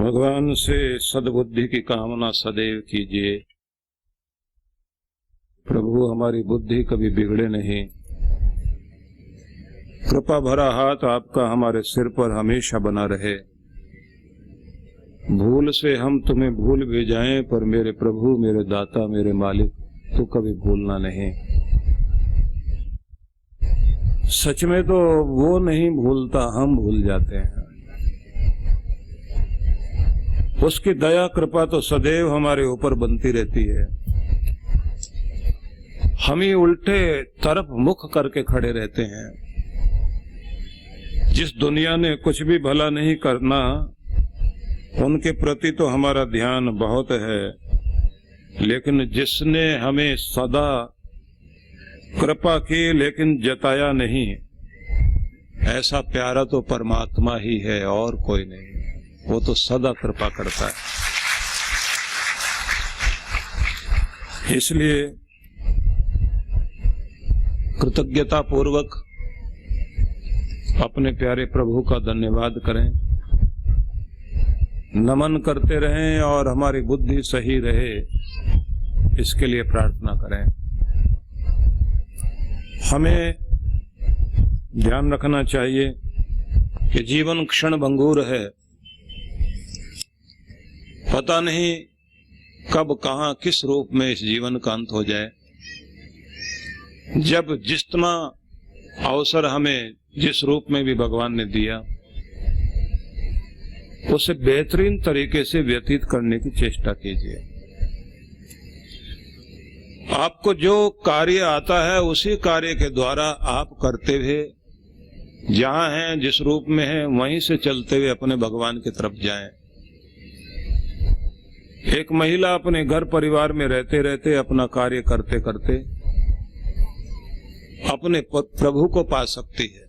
भगवान से सद्बुद्धि की कामना सदैव कीजिए। प्रभु हमारी बुद्धि कभी बिगड़े नहीं। कृपा भरा हाथ आपका हमारे सिर पर हमेशा बना रहे। भूल से हम तुम्हें भूल भी जाएं, पर मेरे प्रभु, मेरे दाता, मेरे मालिक, तो कभी भूलना नहीं। सच में तो वो नहीं भूलता, हम भूल जाते हैं। उसकी दया कृपा तो सदैव हमारे ऊपर बनती रहती है। हम ही उल्टे तरफ मुख करके खड़े रहते हैं। जिस दुनिया ने कुछ भी भला नहीं करना, उनके प्रति तो हमारा ध्यान बहुत है, लेकिन जिसने हमें सदा कृपा की लेकिन जताया नहीं, ऐसा प्यारा तो परमात्मा ही है और कोई नहीं। वो तो सदा कृपा करता है। इसलिए कृतज्ञता पूर्वक अपने प्यारे प्रभु का धन्यवाद करें, नमन करते रहें और हमारी बुद्धि सही रहे, इसके लिए प्रार्थना करें। हमें ध्यान रखना चाहिए कि जीवन क्षण भंगुर है। पता नहीं कब कहां किस रूप में इस जीवन का अंत हो जाए। जब जितना अवसर हमें जिस रूप में भी भगवान ने दिया, उसे बेहतरीन तरीके से व्यतीत करने की चेष्टा कीजिए। आपको जो कार्य आता है उसी कार्य के द्वारा आप करते हुए जहां हैं, जिस रूप में हैं, वहीं से चलते हुए अपने भगवान की तरफ जाएं। एक महिला अपने घर परिवार में रहते रहते, अपना कार्य करते करते अपने प्रभु को पा सकती है।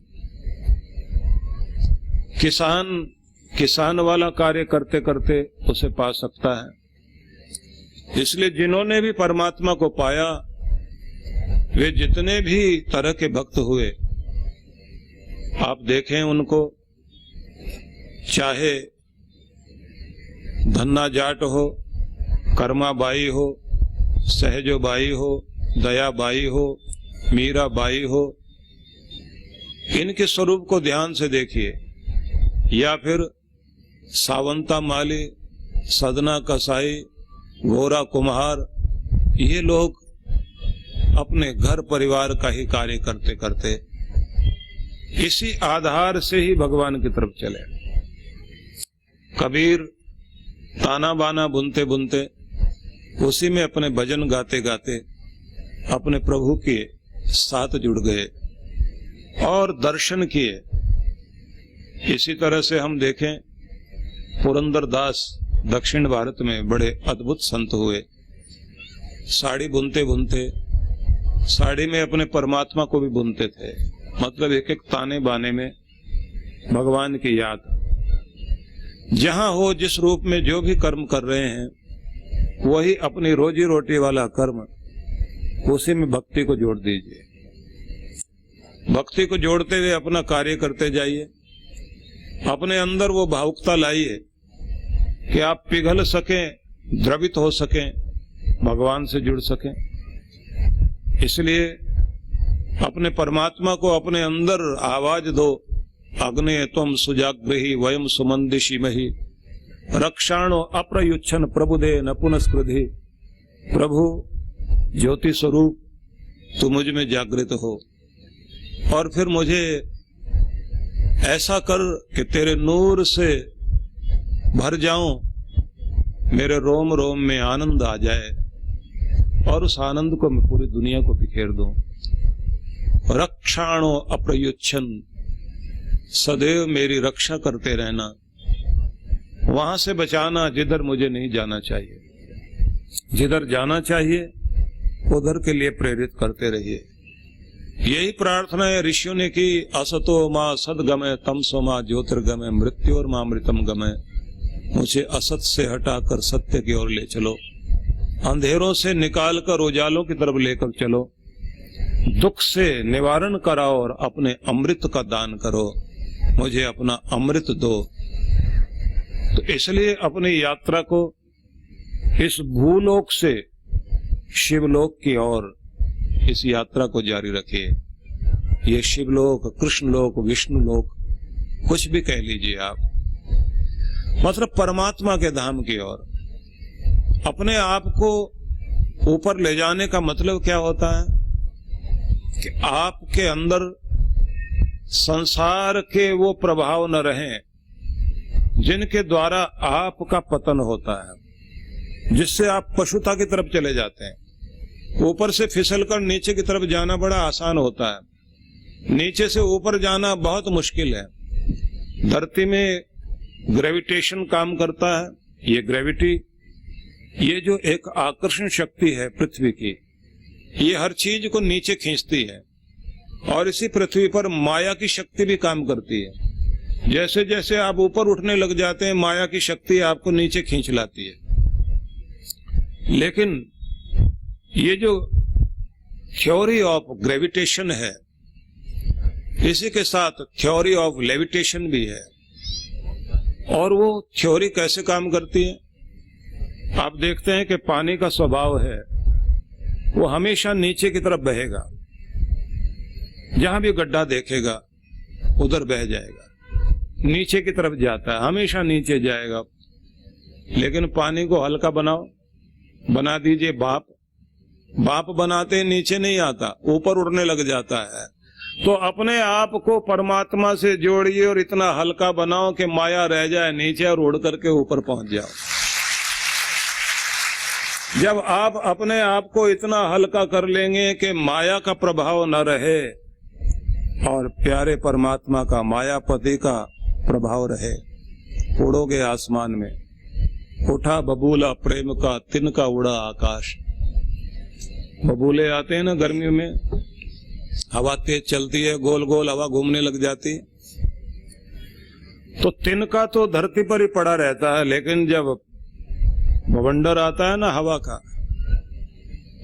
किसान वाला कार्य करते करते उसे पा सकता है। इसलिए जिन्होंने भी परमात्मा को पाया, वे जितने भी तरह के भक्त हुए, आप देखें उनको, चाहे धन्ना जाट हो, कर्मा बाई हो, सहजो बाई हो, दया बाई हो, मीरा बाई हो, इनके स्वरूप को ध्यान से देखिए। या फिर सावंता माली, सदना कसाई, गोरा कुम्हार, ये लोग अपने घर परिवार का ही कार्य करते करते इसी आधार से ही भगवान की तरफ चले। कबीर ताना बाना बुनते बुनते, उसी में अपने भजन गाते गाते अपने प्रभु के साथ जुड़ गए और दर्शन किए। इसी तरह से हम देखें, पुरंदर दास दक्षिण भारत में बड़े अद्भुत संत हुए। साड़ी बुनते बुनते, साड़ी में अपने परमात्मा को भी बुनते थे। मतलब एक एक ताने बाने में भगवान की याद। जहां हो, जिस रूप में जो भी कर्म कर रहे हैं, वही अपनी रोजी रोटी वाला कर्म, उसी में भक्ति को जोड़ दीजिए। भक्ति को जोड़ते हुए अपना कार्य करते जाइए। अपने अंदर वो भावुकता लाइए कि आप पिघल सकें, द्रवित हो सकें, भगवान से जुड़ सकें। इसलिए अपने परमात्मा को अपने अंदर आवाज दो। अग्ने त्वं सुजाग्रही वयम सुमंदिशिमहि, रक्षाणो अप्रयुच्छन प्रबुदे न पुनस्कृधि। प्रभु ज्योति स्वरूप, तू मुझ में जागृत हो और फिर मुझे ऐसा कर कि तेरे नूर से भर जाऊं, मेरे रोम रोम में आनंद आ जाए और उस आनंद को मैं पूरी दुनिया को बिखेर दूं। रक्षाणो अप्रयुच्छन, सदैव मेरी रक्षा करते रहना, वहां से बचाना जिधर मुझे नहीं जाना चाहिए। जिधर जाना चाहिए उधर के लिए प्रेरित करते रहिए। यही प्रार्थना है ऋषियों ने की। असतो मां सदगमय, तमसो मां ज्योतिर्गमय, मृत्योर मां मृतम गमय। मुझे असत से हटाकर सत्य की ओर ले चलो, अंधेरों से निकालकर उजालों की तरफ लेकर चलो, दुख से निवारण कराओ और अपने अमृत का दान करो। मुझे अपना अमृत दो। तो इसलिए अपनी यात्रा को इस भूलोक से शिवलोक की ओर इस यात्रा को जारी रखिए। ये शिवलोक, कृष्णलोक, विष्णुलोक, कुछ भी कह लीजिए आप, मतलब परमात्मा के धाम की ओर अपने आप को ऊपर ले जाने का मतलब क्या होता है कि आपके अंदर संसार के वो प्रभाव न रहें जिनके द्वारा आपका पतन होता है, जिससे आप पशुता की तरफ चले जाते हैं। ऊपर से फिसलकर नीचे की तरफ जाना बड़ा आसान होता है, नीचे से ऊपर जाना बहुत मुश्किल है। धरती में ग्रेविटेशन काम करता है। ये ग्रेविटी, ये जो एक आकर्षण शक्ति है पृथ्वी की, ये हर चीज को नीचे खींचती है। और इसी पृथ्वी पर माया की शक्ति भी काम करती है। जैसे जैसे आप ऊपर उठने लग जाते हैं, माया की शक्ति आपको नीचे खींच लाती है। लेकिन ये जो थ्योरी ऑफ ग्रेविटेशन है, इसी के साथ थ्योरी ऑफ लेविटेशन भी है। और वो थ्योरी कैसे काम करती है? आप देखते हैं कि पानी का स्वभाव है, वो हमेशा नीचे की तरफ बहेगा। जहां भी गड्ढा देखेगा उधर बह जाएगा, नीचे की तरफ जाता है, हमेशा नीचे जाएगा। लेकिन पानी को हल्का बनाओ, बना दीजिए भाप बनाते नीचे नहीं आता, ऊपर उड़ने लग जाता है। तो अपने आप को परमात्मा से जोड़िए और इतना हल्का बनाओ कि माया रह जाए नीचे और उड़ करके ऊपर पहुंच जाओ। जब आप अपने आप को इतना हल्का कर लेंगे कि माया का प्रभाव न रहे और प्यारे परमात्मा का, मायापति का प्रभाव रहे, उड़ोगे आसमान में। उठा बबूला प्रेम का, तिनका उड़ा आकाश। बबूले आते हैं ना गर्मियों में, हवा तेज चलती है, गोल गोल हवा घूमने लग जाती है। तो तिनका तो धरती पर ही पड़ा रहता है, लेकिन जब बवंडर आता है ना हवा का,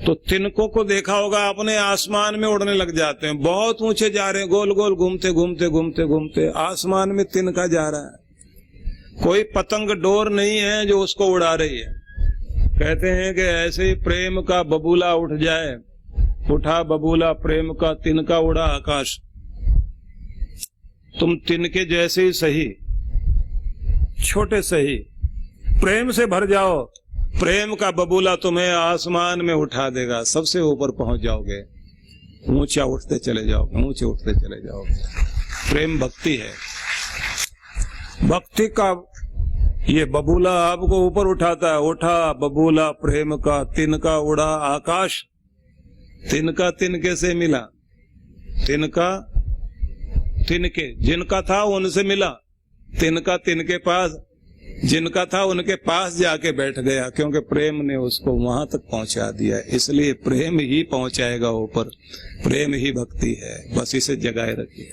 तो तिनकों को देखा होगा अपने आसमान में उड़ने लग जाते हैं। बहुत ऊंचे जा रहे हैं, गोल गोल घूमते घूमते घूमते घूमते आसमान में तिनका जा रहा है। कोई पतंग डोर नहीं है जो उसको उड़ा रही है। कहते हैं कि ऐसे ही प्रेम का बबूला उठ जाए, उठा बबूला प्रेम का, तिनका उड़ा आकाश। तुम तिनके जैसे ही सही, छोटे सही, प्रेम से भर जाओ, प्रेम का बबूला तुम्हें आसमान में उठा देगा, सबसे ऊपर पहुंच जाओगे, ऊंचा उठते चले जाओगे, ऊंचे उठते चले जाओगे। प्रेम भक्ति है। भक्ति का ये बबूला आपको ऊपर उठाता है। उठा बबूला प्रेम का, तिनका उड़ा आकाश। तिनका तिनके से मिला, तिनका तिनके जिनका था उनसे मिला, तिनका तिनके पास, जिनका था उनके पास जाके बैठ गया, क्योंकि प्रेम ने उसको वहां तक पहुंचा दिया। इसलिए प्रेम ही पहुंचाएगा ऊपर, प्रेम ही भक्ति है। बस इसे जगाए रखिए।